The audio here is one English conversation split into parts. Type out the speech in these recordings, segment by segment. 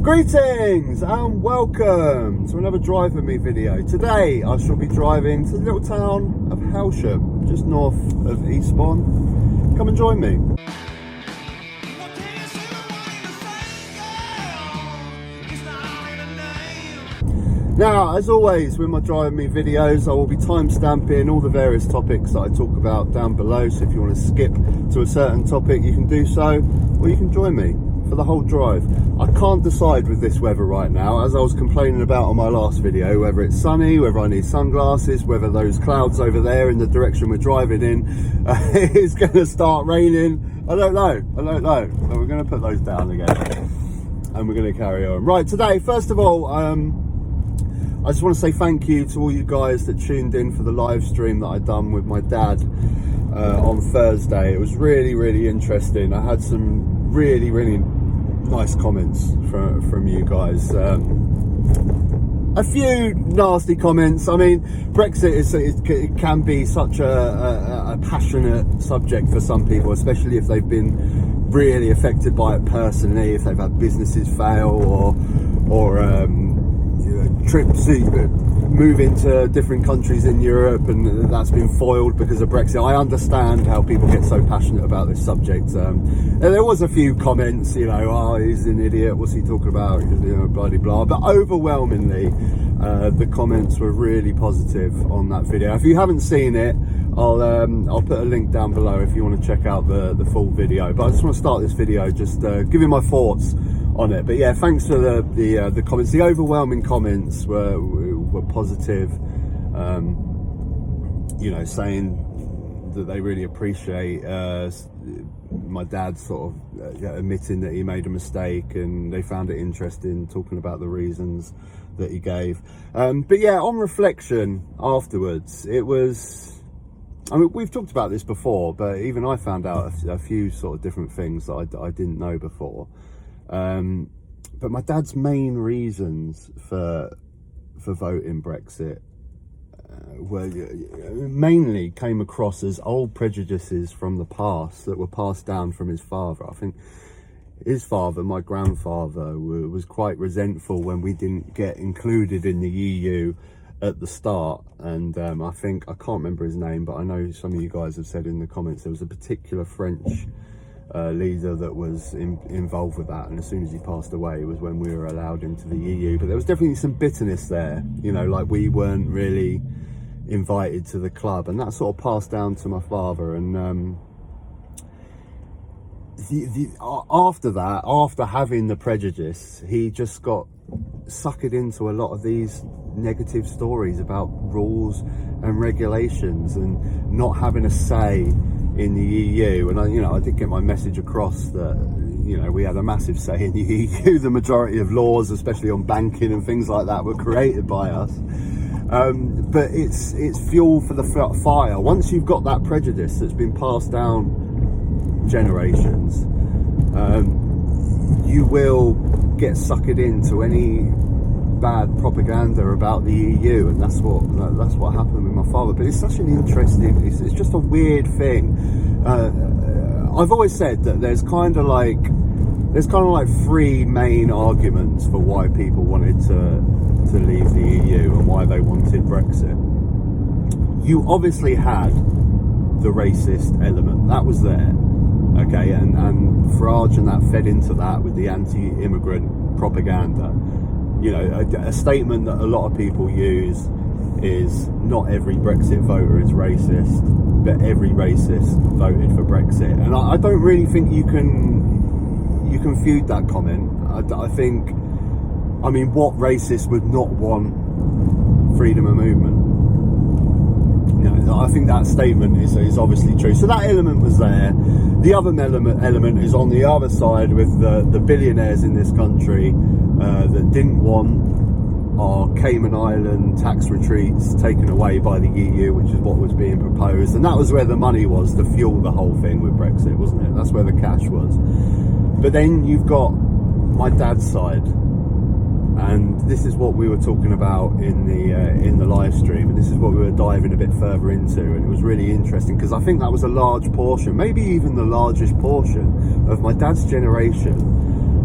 Greetings and welcome to another Drive With Me video. Today I shall be driving to the little town of Hailsham, just north of Eastbourne. Come and join me. Now, as always with my Drive With Me videos, I will be time-stamping all the various topics that I talk about down below, so if you want to skip to a certain topic you can do so, or you can join me for the whole drive. I can't decide with this weather right now, as I was complaining about on my last video, whether it's sunny, whether I need sunglasses, whether those clouds over there in the direction we're driving in is going to start raining. I don't know, so we're going to put those down again and we're going to carry on. Right, today, first of all, I just want to say thank you to all you guys that tuned in for the live stream that I done with my dad on Thursday. It was really interesting. I had some really nice comments from you guys. A few nasty comments. I mean, Brexit it can be such a passionate subject for some people, especially if they've been really affected by it personally, if they've had businesses fail or trips move into different countries in Europe and that's been foiled because of Brexit. I understand how people get so passionate about this subject. There was a few comments, oh, he's an idiot, what's he talking about, blah blah, but overwhelmingly the comments were really positive on that video. If you haven't seen it, I'll put a link down below if you want to check out the full video, but I just want to start this video just giving my thoughts on it. But yeah, thanks for the comments. The overwhelming comments were positive, saying that they really appreciate my dad sort of admitting that he made a mistake, and they found it interesting talking about the reasons that he gave. But yeah, on reflection afterwards, it was, I mean, we've talked about this before, but even I found out a few sort of different things that I didn't know before. But my dad's main reasons for voting Brexit were mainly came across as old prejudices from the past that were passed down from his father. I think his father, my grandfather, was quite resentful when we didn't get included in the EU at the start, and I can't remember his name, but I know some of you guys have said in the comments there was a particular French leader that was involved with that, and as soon as he passed away was when we were allowed into the EU. But there was definitely some bitterness there, like we weren't really invited to the club, and that sort of passed down to my father. And after that, after having the prejudice, he just got suckered into a lot of these negative stories about rules and regulations and not having a say in the EU. And I did get my message across that we had a massive say in the EU. The majority of laws, especially on banking and things like that, were created by us. But it's fuel for the fire. Once you've got that prejudice that's been passed down generations, you will get suckered into any bad propaganda about the EU, and that's what happened with my father. But it's such an interesting, it's just a weird thing. I've always said that there's kind of like three main arguments for why people wanted to leave the EU and why they wanted Brexit. You obviously had the racist element that was there, okay, and Farage and that fed into that with the anti-immigrant propaganda. A statement that a lot of people use is not every Brexit voter is racist, but every racist voted for Brexit. And I don't really think you can feud that comment. I think, what racist would not want freedom of movement? I think that statement is obviously true. So that element was there. The other element is on the other side with the billionaires in this country that didn't want our Cayman Island tax retreats taken away by the EU, which is what was being proposed. And that was where the money was to fuel the whole thing with Brexit, wasn't it? That's where the cash was. But then you've got my dad's side, and this is what we were talking about in the live stream, and this is what we were diving a bit further into, and it was really interesting because I think that was a large portion, maybe even the largest portion of my dad's generation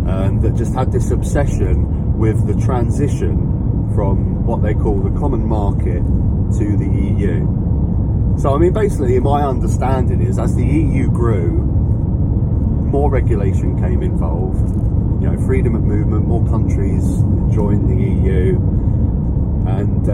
that just had this obsession with the transition from what they call the common market to the EU. So I mean, basically my understanding is as the EU grew, more regulation came involved, you know, freedom of movement, more countries joined the EU, and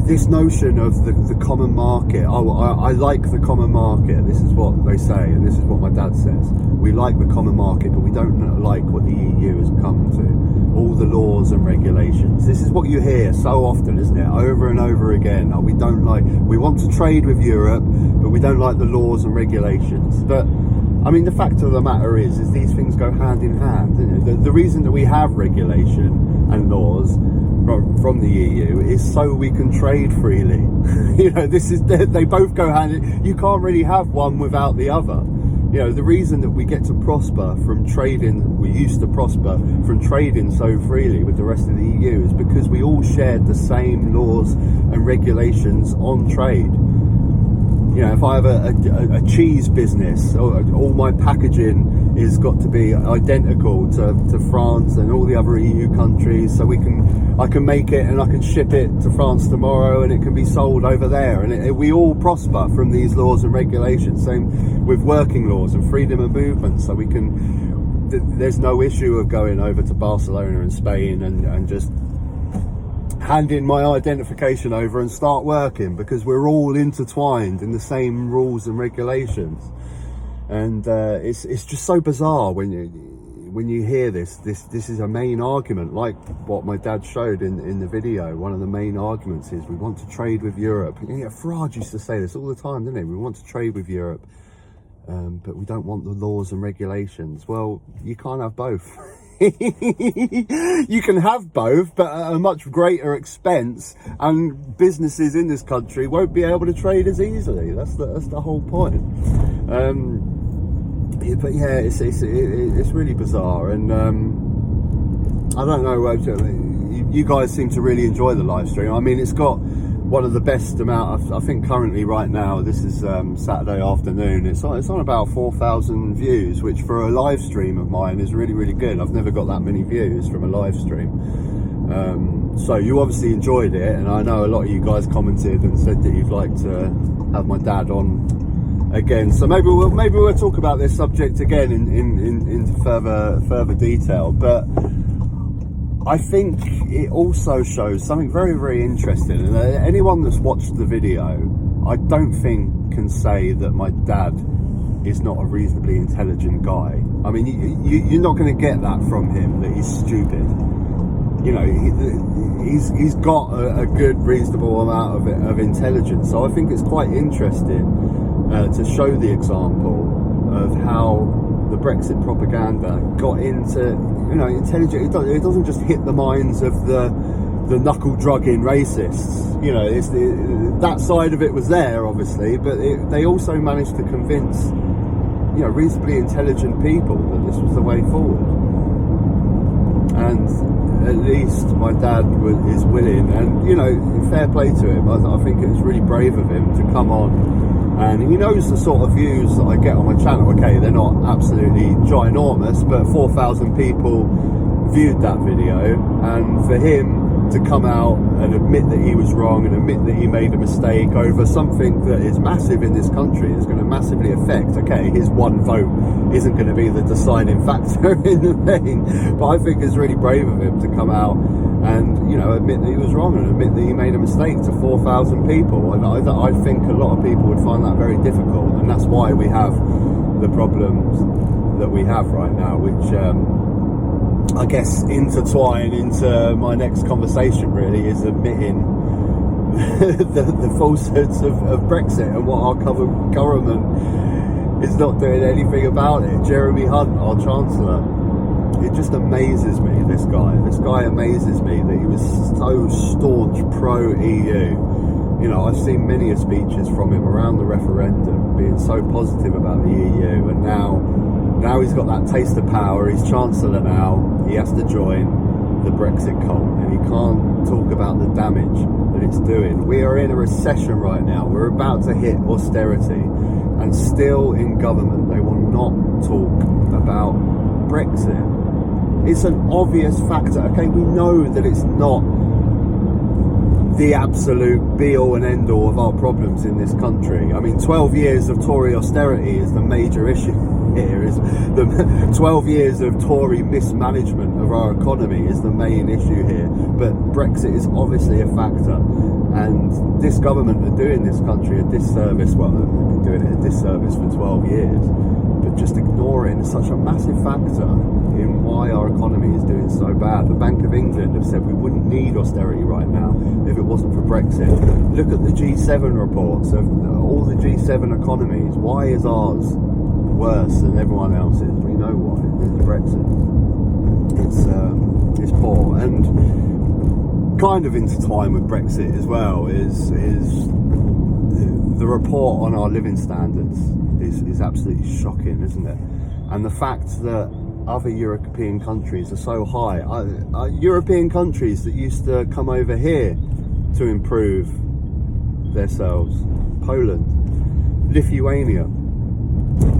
this notion of the common market, I like the common market, this is what they say, and this is what my dad says. We like the common market, but we don't like what the EU has come to. All the laws and regulations. This is what you hear so often, isn't it? Over and over again. We want to trade with Europe, but we don't like the laws and regulations. But I mean, the fact of the matter is these things go hand in hand. The reason that we have regulation and laws from the EU is so we can trade freely. You know, they both go hand in. You can't really have one without the other. You know, the reason that we get to prosper from trading, we used to prosper from trading so freely with the rest of the EU, is because we all shared the same laws and regulations on trade. You know, if I have a cheese business, all my packaging is got to be identical to France and all the other EU countries, so I can make it and I can ship it to France tomorrow and it can be sold over there, and we all prosper from these laws and regulations. Same with working laws and freedom of movement, so we can, there's no issue of going over to Barcelona in Spain and just hand in my identification over and start working, because we're all intertwined in the same rules and regulations. And it's just so bizarre when you hear this is a main argument, like what my dad showed in the video. One of the main arguments is we want to trade with Europe. You know, Farage used to say this all the time, didn't he? We want to trade with Europe, but we don't want the laws and regulations. Well, you can't have both. You can have both, but at a much greater expense, and businesses in this country won't be able to trade as easily. That's the whole point. But yeah, it's really bizarre, and I don't know. You guys seem to really enjoy the live stream. I mean, it's got one of the best amount. I think currently, right now, this is Saturday afternoon. It's on about 4,000 views, which for a live stream of mine is really, really good. I've never got that many views from a live stream. So you obviously enjoyed it, and I know a lot of you guys commented and said that you'd like to have my dad on again. So maybe we'll talk about this subject again into further detail. But I think it also shows something very, very interesting. And anyone that's watched the video, I don't think can say that my dad is not a reasonably intelligent guy. I mean, you're not going to get that from him, that he's stupid. You know, he's got a good, reasonable amount of intelligence. So I think it's quite interesting to show the example of how the Brexit propaganda got into, you know, intelligent. It doesn't just hit the minds of the knuckle-drugging racists. You know, that side of it was there, obviously, but they also managed to convince, you know, reasonably intelligent people that this was the way forward. And at least my dad is willing, and, you know, fair play to him. I think it was really brave of him to come on. And he knows the sort of views that I get on my channel. Okay, they're not absolutely ginormous, but 4,000 people viewed that video. And for him to come out and admit that he was wrong and admit that he made a mistake over something that is massive in this country, is going to massively affect, okay, his one vote isn't going to be the deciding factor in the thing, but I think it's really brave of him to come out and, you know, admit that he was wrong and admit that he made a mistake to 4,000 people. And I think a lot of people would find that very difficult, and that's why we have the problems that we have right now, which I guess intertwine into my next conversation really, is admitting the falsehoods of Brexit and what our government is not doing anything about it. Jeremy Hunt, our Chancellor, it just amazes me, this guy amazes me that he was so staunch pro-EU. You know, I've seen many speeches from him around the referendum being so positive about the EU, and now he's got that taste of power. He's Chancellor now. He has to join the Brexit cult, and he can't talk about the damage that it's doing. We are in a recession right now. We're about to hit austerity, and still in government they will not talk about Brexit. It's an obvious factor. Okay, we know that it's not the absolute be-all and end-all of our problems in this country. I mean, 12 years of Tory austerity is the major issue here. Is the 12 years of Tory mismanagement of our economy is the main issue here. But Brexit is obviously a factor, and this government are doing this country a disservice. Well, they've been doing it a disservice for 12 years, but just ignoring such a massive factor in why our economy is doing so bad. The Bank of England have said we wouldn't need austerity right now if it wasn't for Brexit. Look at the G7 reports of all the G7 economies. Why is ours worse than everyone else's? We know why. It's Brexit. It's poor. And kind of intertwined with Brexit as well is the report on our living standards is absolutely shocking, isn't it? And the fact that other European countries are so high. European countries that used to come over here to improve themselves. Poland, Lithuania,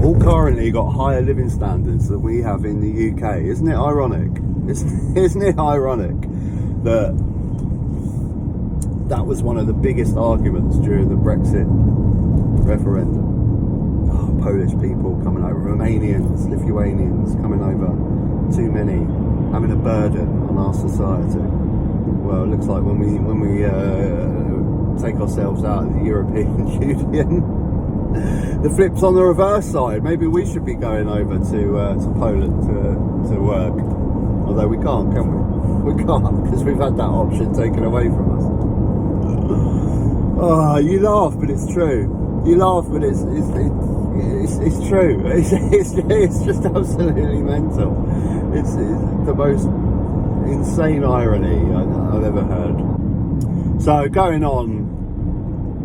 all currently got higher living standards than we have in the UK. Isn't it ironic? Isn't it ironic that that was one of the biggest arguments during the Brexit referendum? Polish people coming over, Romanians, Lithuanians coming over, too many, having a burden on our society. Well, it looks like when we take ourselves out of the European Union, the flip's on the reverse side. Maybe we should be going over to Poland to work, although we can't, can we? We can't, because we've had that option taken away from us. Oh, you laugh, but it's true. You laugh, but it's true. It's just absolutely mental. It's the most insane irony I've ever heard. So going on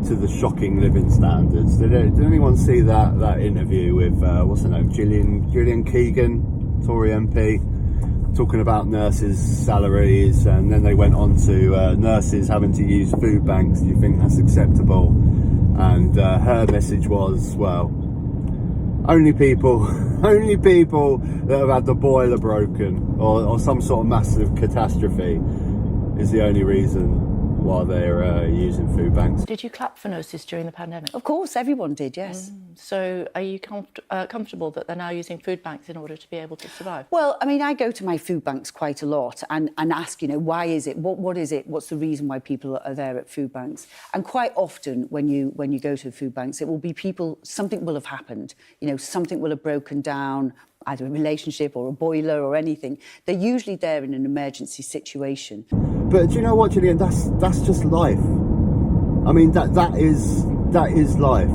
to the shocking living standards. Did anyone see that interview with what's her name? Gillian Keegan, Tory MP, talking about nurses' salaries, and then they went on to nurses having to use food banks. Do you think that's acceptable? And her message was, well, only people that have had the boiler broken or some sort of massive catastrophe is the only reason why they're using food banks. Did you clap for nurses during the pandemic? Of course, everyone did, yes. So are you comfortable that they're now using food banks in order to be able to survive? Well, I mean, I go to my food banks quite a lot and ask, why is it? What is it? What's the reason why people are there at food banks? And quite often when you go to food banks, it will be people, something will have happened. Something will have broken down, either a relationship or a boiler or anything. They're usually there in an emergency situation. But do you know what, Gillian? That's just life. I mean, that is life.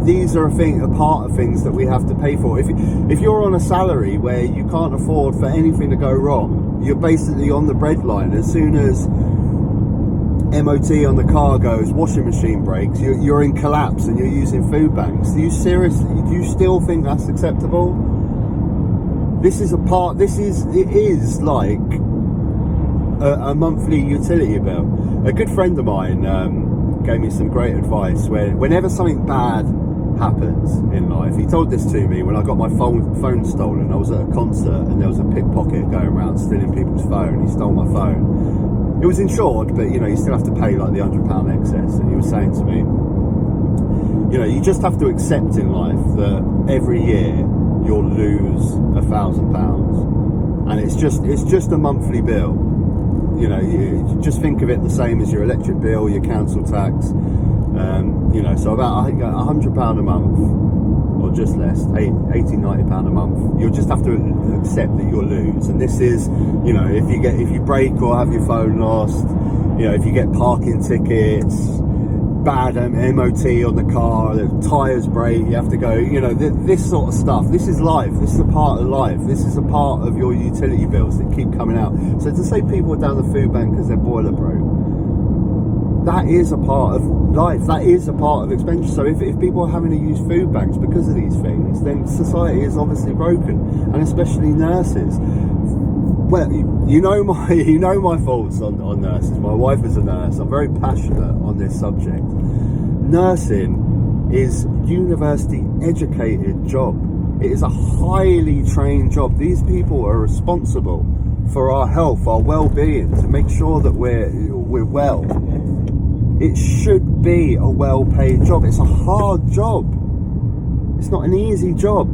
These are a part of things that we have to pay for. If you're on a salary where you can't afford for anything to go wrong, you're basically on the breadline. As soon as MOT on the car goes, washing machine breaks, you're in collapse and you're using food banks. Do you still think that's acceptable? It is like a monthly utility bill. A good friend of mine gave me some great advice whenever something bad happens in life. He told this to me when I got my phone stolen. I was at a concert and there was a pickpocket going around stealing people's phone. He stole my phone. It was insured, but you still have to pay like the £100 excess. And he was saying to me, you just have to accept in life that every year you'll lose £1,000, and it's just a monthly bill. You just think of it the same as your electric bill, your council tax. So about £100 a month, or just less, £80-90 a month. You'll just have to accept that you'll lose. And this is, if you break or have your phone lost, if you get parking tickets, bad MOT on the car, the tyres break, you have to go, this sort of stuff. This is life. This is a part of life. This is a part of your utility bills that keep coming out. So to say people are down the food bank because their boiler broke, that is a part of life. That is a part of expenditure. So if people are having to use food banks because of these things, then society is obviously broken, and especially nurses. Well, you know my thoughts on nurses. My wife is a nurse. I'm very passionate on this subject. Nursing is university educated job. It is a highly trained job. These people are responsible for our health, our well-being, to make sure that we're well. It should be a well-paid job. It's a hard job. It's not an easy job.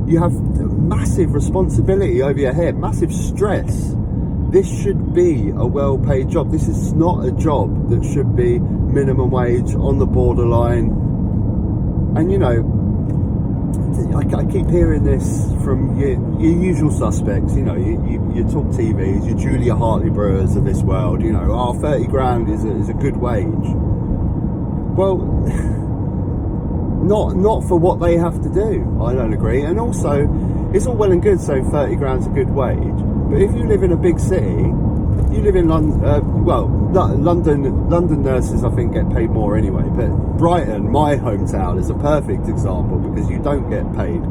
You have massive responsibility over your head, massive stress. This should be a well-paid job. This is not a job that should be minimum wage, on the borderline. And you know, I keep hearing this from your usual suspects. You know, you talk TVs, your Julia Hartley-Brewers of this world. You know, 30 grand is a good wage. Well, not for what they have to do. I don't agree. And also, it's all well and good saying 30 grand's a good wage, but if you live in a big city, you live in London. London nurses, I think, get paid more anyway. But Brighton, my hometown, is a perfect example, because you don't get paid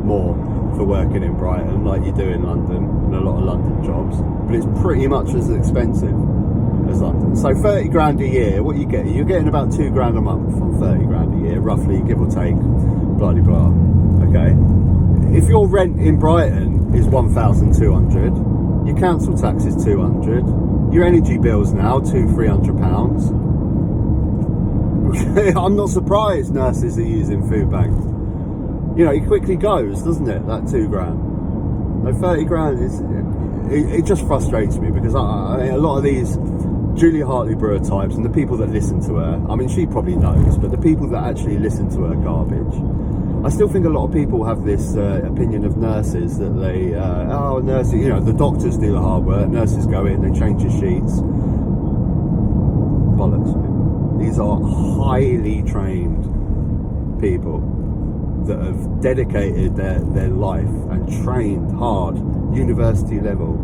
more for working in Brighton like you do in London, and a lot of London jobs. But it's pretty much as expensive as London. So 30 grand a year, what you get? You're getting about 2 grand a month on 30 grand a year, roughly, give or take. Blah blah blah. Okay. If your rent in Brighton is 1,200, your council tax is 200. Your energy bills now, £200-300. I'm not surprised nurses are using food banks. You know, it quickly goes, doesn't it? That 2 grand. Like 30 grand is. It just frustrates me, because a lot of these Julia Hartley-Brewer types and the people that listen to her. I mean, she probably knows, but the people that actually listen to her garbage. I still think a lot of people have this opinion of nurses that they, nurses, you know, the doctors do the hard work, nurses go in, they change your sheets. Bollocks, mate. These are highly trained people that have dedicated their life and trained hard, university level,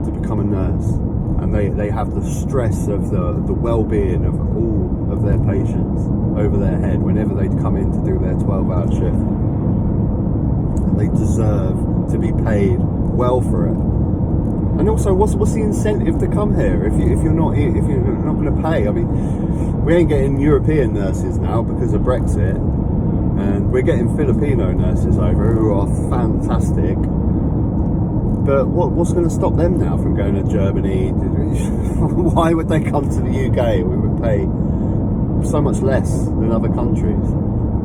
to become a nurse. And they have the stress of the well-being of all of their patients over their head whenever they come in to do their 12-hour shift. And they deserve to be paid well for it. And also, what's the incentive to come here if you're not going to pay? I mean, we ain't getting European nurses now because of Brexit, and we're getting Filipino nurses over who are fantastic. But what's going to stop them now from going to Germany? Why would they come to the UK? We would pay so much less than other countries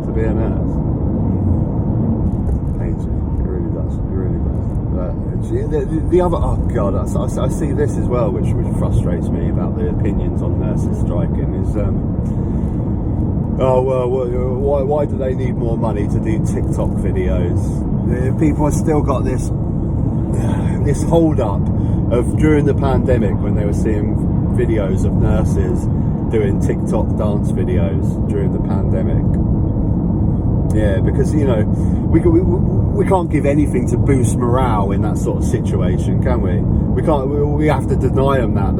to be a nurse. It pains me. It really does. It really does. But the other, oh God, I see this as well, which frustrates me about the opinions on nurses striking, is why do they need more money to do TikTok videos? People have still got this hold up of during the pandemic, when they were seeing videos of nurses doing TikTok dance videos during the pandemic. Yeah, because, you know, we can't give anything to boost morale in that sort of situation, can we? We have to deny them that.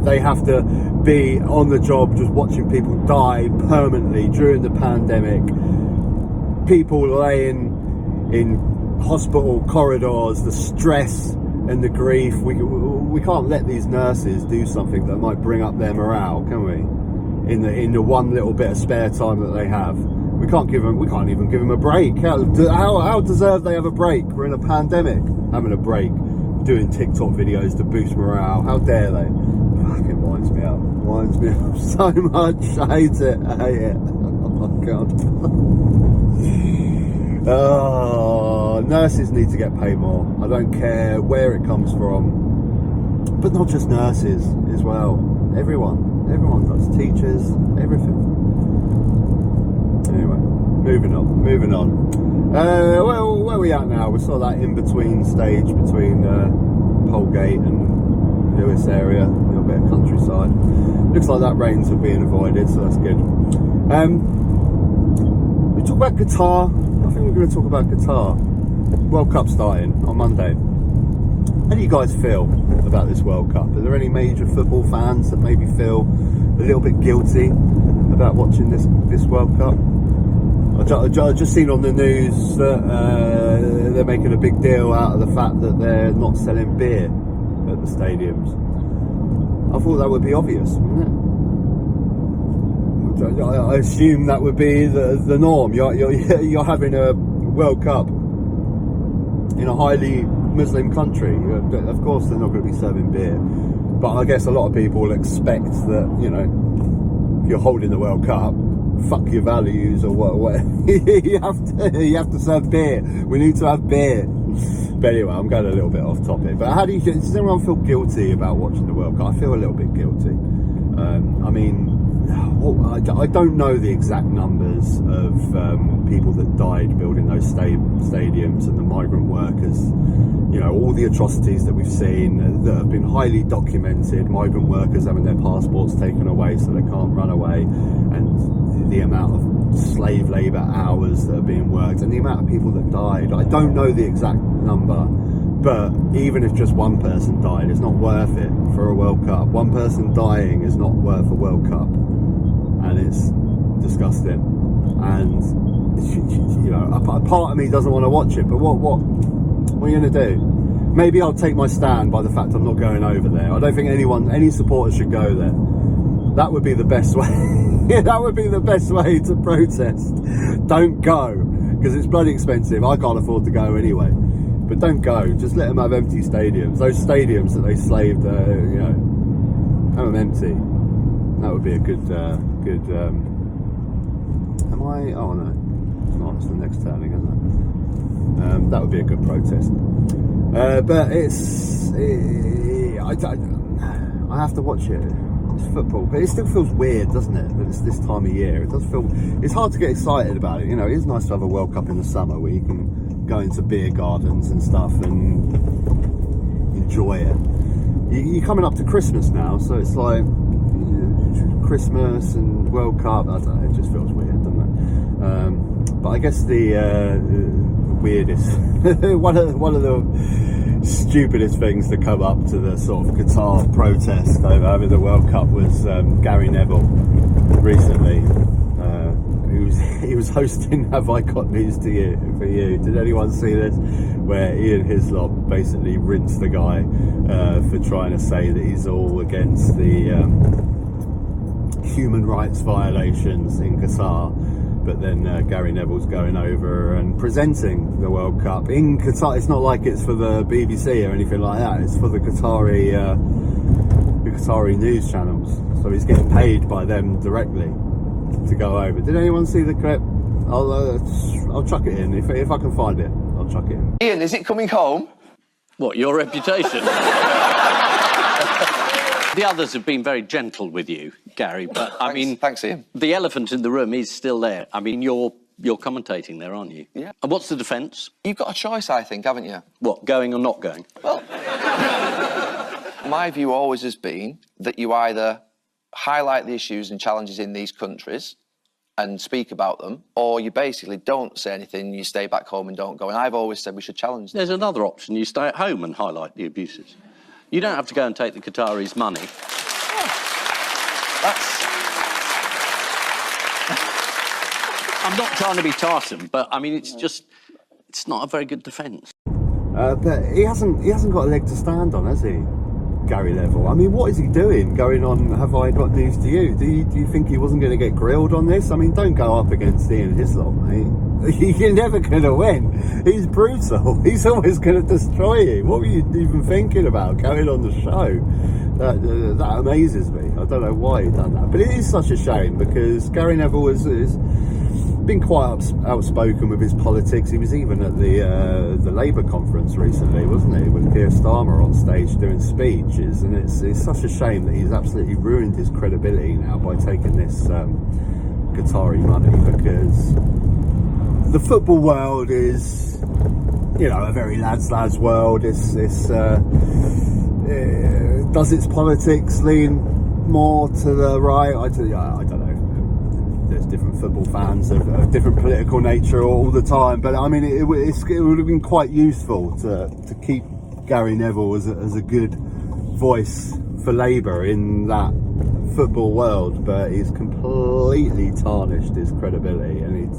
They have to be on the job just watching people die permanently during the pandemic. People laying in hospital corridors, the stress and the grief. We can't let these nurses do something that might bring up their morale, can we? In the one little bit of spare time that they have. We can't even give them a break. How deserve they have a break? We're in a pandemic, having a break, doing TikTok videos to boost morale. How dare they? Fucking winds me up. Winds me up so much. I hate it. Oh my God. Oh, nurses need to get paid more. I don't care where it comes from, but not just nurses as well. Everyone does. Teachers, everything. Anyway, moving on. Well, where are we at now? We're sort of that in-between stage between Polegate and Lewis area, a little bit of countryside. Looks like that rains are being avoided, so that's good. We talk about Qatar. I think we're going to talk about Qatar. World Cup starting on Monday. How do you guys feel about this World Cup? Are there any major football fans that maybe feel a little bit guilty about watching this World Cup? I've just seen on the news that they're making a big deal out of the fact that they're not selling beer at the stadiums. I thought that would be obvious, wouldn't it? I assume that would be the norm. You're having a World Cup in a highly Muslim country. Of course, they're not going to be serving beer, but I guess a lot of people will expect that, you know, if you're holding the World Cup, fuck your values or what you have to serve beer. We need to have beer. But anyway, I'm going a little bit off topic. But how does anyone feel guilty about watching the World Cup? I feel a little bit guilty. I mean, I don't know the exact numbers of people that died building those stadiums and the migrant workers. You know, all the atrocities that we've seen that have been highly documented, migrant workers having their passports taken away so they can't run away, and the amount of slave labour hours that are being worked and the amount of people that died. I don't know the exact number, but even if just one person died, it's not worth it for a World Cup. One person dying is not worth a World Cup, and it's disgusting. And you know, a part of me doesn't want to watch it, but what are you going to do? Maybe I'll take my stand by the fact I'm not going over there. I don't think any supporter should go there. That would be the best way. Yeah, that would be the best way to protest. Don't go, because it's bloody expensive. I can't afford to go anyway. But don't go. Just let them have empty stadiums. Those stadiums that they slaved, you know, have them empty. That would be a good. Am I? Oh no, it's not. It's the next turning, isn't it? That would be a good protest. But I have to watch it. It's football, but it still feels weird, doesn't it? That it's this time of year. It does feel. It's hard to get excited about it. You know, it is nice to have a World Cup in the summer where you can go into beer gardens and stuff and enjoy it. You're coming up to Christmas now, so it's like Christmas and World Cup. I don't know. It just feels weird, doesn't it? But I guess the weirdest, one of the stupidest things to come up to the sort of Qatar protest over having the World Cup was Gary Neville recently. He was hosting Have I Got News for You. Did anyone see this? Where Ian Hislop basically rinsed the guy for trying to say that he's all against the human rights violations in Qatar. But then Gary Neville's going over and presenting the World Cup in Qatar. It's not like it's for the BBC or anything like that. It's for the Qatari news channels. So he's getting paid by them directly to go over. Did anyone see the clip? I'll chuck it in if I can find it. I'll chuck it in. Ian, is it coming home? What, your reputation? The others have been very gentle with you, Gary, but I mean... Thanks, Ian. The elephant in the room is still there. I mean, you're commentating there, aren't you? Yeah. And what's the defence? You've got a choice, I think, haven't you? What, going or not going? Well, my view always has been that you either highlight the issues and challenges in these countries and speak about them, or you basically don't say anything, you stay back home and don't go. And I've always said we should challenge them. There's another option. You stay at home and highlight the abuses. You don't have to go and take the Qataris' money. I'm not trying to be tiresome, but I mean, it's not a very good defence. But he hasn't got a leg to stand on, has he, Gary Neville? I mean, what is he doing going on Have I Got News to You? Do you think he wasn't going to get grilled on this? I mean, don't go up against Ian Hislop, mate. You're never going to win. He's brutal. He's always going to destroy you. What were you even thinking about going on the show? That amazes me. I don't know why he'd done that. But it is such a shame because Gary Neville has been quite outspoken with his politics. He was even at the Labour conference recently, wasn't he, with Keir Starmer on stage doing speeches. And it's such a shame that he's absolutely ruined his credibility now by taking this Qatari money, because the football world is, you know, a very lads world. It's does its politics lean more to the right? I don't know. There's different football fans of different political nature all the time, but I mean, it would have been quite useful to keep Gary Neville as a good voice for Labour in that football world, but he's completely tarnished his credibility, and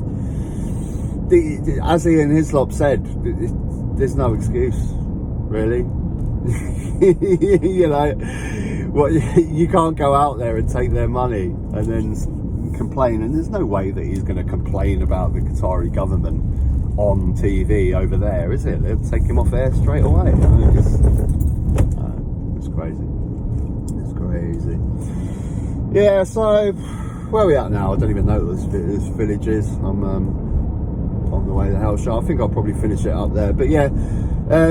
as Ian Hislop said, there's no excuse, really. You know, you can't go out there and take their money and then complain, and there's no way that he's going to complain about the Qatari government on TV over there, is it? They'll take him off air straight away. It's crazy. It's crazy. Yeah, so where are we at now? I don't even know what this village is. I'm on the way to Hailsham. I think I'll probably finish it up there. But yeah,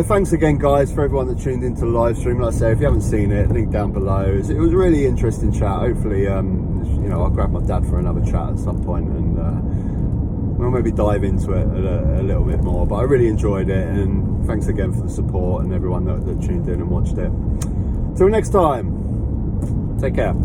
thanks again, guys, for everyone that tuned into the live stream. Like I say, if you haven't seen it, link down below. It was a really interesting chat. Hopefully, I'll grab my dad for another chat at some point, and we'll maybe dive into it a little bit more. But I really enjoyed it, and thanks again for the support and everyone that tuned in and watched it. Till next time, take care.